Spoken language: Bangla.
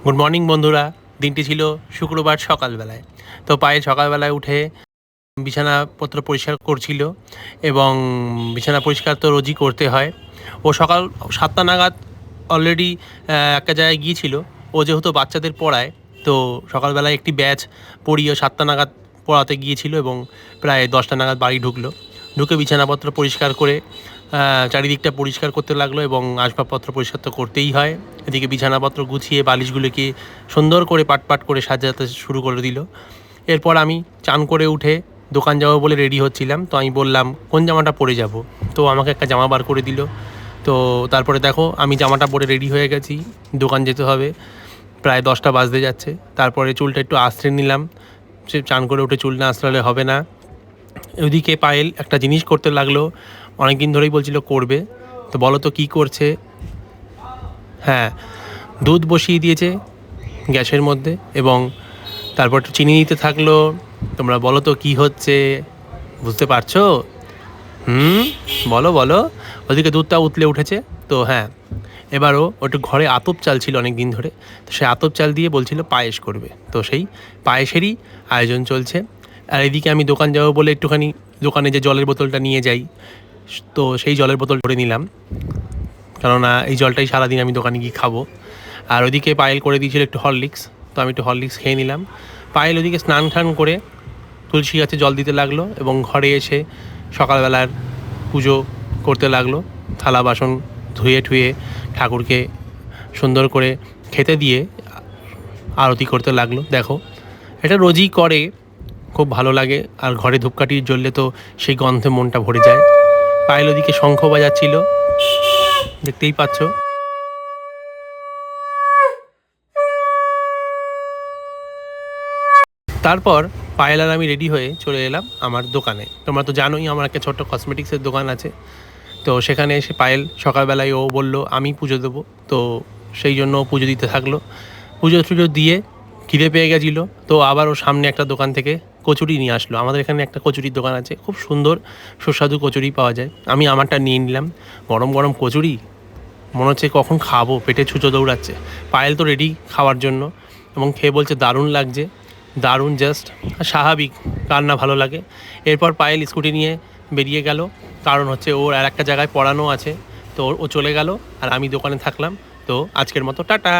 গুড মর্নিং বন্ধুরা। দিনটি ছিল শুক্রবার সকালবেলায়। তো পায়েল সকালবেলায় উঠে বিছানাপত্র পরিষ্কার করছিল এবং বিছানা পরিষ্কার তো রোজই করতে হয়। ও সকাল 7টা নাগাদ অলরেডি একটা জায়গায় গিয়েছিল। ও যেহেতু বাচ্চাদের পড়ায়, তো সকালবেলায় একটি ব্যাচ পড়িয়ে 7টা নাগাদ পড়াতে গিয়েছিল এবং প্রায় 10টা নাগাদ বাড়ি ঢুকলো। ঢুকে বিছানাপত্র পরিষ্কার করে চারিদিকটা পরিষ্কার করতে লাগলো এবং আসবাবপত্র পরিষ্কার তো করতেই হয়। এদিকে বিছানাপত্র গুছিয়ে বালিশগুলোকে সুন্দর করে পাট করে সাজাতে শুরু করে দিল। এরপর আমি চান করে উঠে দোকান যাবো বলে রেডি হচ্ছিলাম। তো আমি বললাম কোন জামাটা পরে যাব। তো আমাকে একটা জামা বার করে দিল। তো তারপরে দেখো আমি জামাটা পরে রেডি হয়ে গেছি, দোকান যেতে হবে। প্রায় 10টা বাজতে যাচ্ছে। তারপরে চুলটা একটু আঁচড়ে নিলাম, সে চান করে উঠে চুল না আঁচড়ালে হবে না। ওইদিকে পায়েল একটা জিনিস করতে লাগলো, অনেক দিন ধরেই বলছিল করবে। তো বলো তো কী করছে। হ্যাঁ, দুধ বসিয়ে দিয়েছে গ্যাসের মধ্যে এবং তারপর একটু চিনি দিতে থাকলো। তোমরা বলো তো কী হচ্ছে, বুঝতে পারছো? বলো বলো। ওদিকে দুধটা উতলে উঠেছে। তো হ্যাঁ, এবারও একটু ঘরে আতপ চাল ছিল অনেক দিন ধরে, তো সেই আতপ চাল দিয়ে বলছিল পায়েস করবে। তো সেই পায়েসেরই আয়োজন চলছে। আর এদিকে আমি দোকান যাবো বলে একটুখানি দোকানে যে জলের বোতলটা নিয়ে যাই, তো সেই জলের বোতল ধরে নিলাম, কেননা এই জলটাই সারাদিন আমি দোকানে গিয়ে খাবো। আর ওদিকে পায়েল করে দিয়েছিল একটু হরলিক্স, তো আমি একটু হরলিক্স খেয়ে নিলাম। পায়েল ওদিকে স্নান টান করে তুলসী গাছে জল দিতে লাগলো এবং ঘরে এসে সকালবেলার পুজো করতে লাগলো। থালা বাসন ধুয়ে ঠুয়ে ঠাকুরকে সুন্দর করে খেতে দিয়ে আরতি করতে লাগলো। দেখো, এটা রোজই করে, খুব ভালো লাগে। আর ঘরে ধূপকাঠি জ্বললে তো সেই গন্ধে মনটা ভরে যায়। পায়েল ওদিকে শঙ্খ বাজাচ্ছিল, দেখতেই পাচ্ছ। তারপর পায়েল আর আমি রেডি হয়ে চলে এলাম আমার দোকানে। তোমরা তো জানোই আমার একটা ছোট্ট কসমেটিক্সের দোকান আছে। তো সেখানে এসে পায়েল সকালবেলায় ও বলল আমি পুজো দেবো, তো সেই জন্য ও পুজো দিতে থাকলো। পুজো টুজো দিয়ে খিদে পেয়ে গেছিলো, তো আবার ও সামনে একটা দোকান থেকে কচুরি নিয়ে আসলো। আমাদের এখানে একটা কচুরির দোকান আছে, খুব সুন্দর সুস্বাদু কচুরি পাওয়া যায়। আমি আমারটা নিয়ে নিলাম। গরম গরম কচুরি, মনে হচ্ছে কখন খাবো, পেটে ছুঁচো দৌড়াচ্ছে। পায়েল তো রেডি খাওয়ার জন্য এবং খেয়ে বলছে দারুণ লাগছে, দারুণ, জাস্ট স্বাভাবিক, কার না ভালো লাগে। এরপর পায়েল স্কুটি নিয়ে বেরিয়ে গেল, কারণ হচ্ছে ওর আর একটা জায়গায় পড়ানো আছে। তো ও চলে গেল আর আমি দোকানে থাকলাম। তো আজকের মতো টাটা।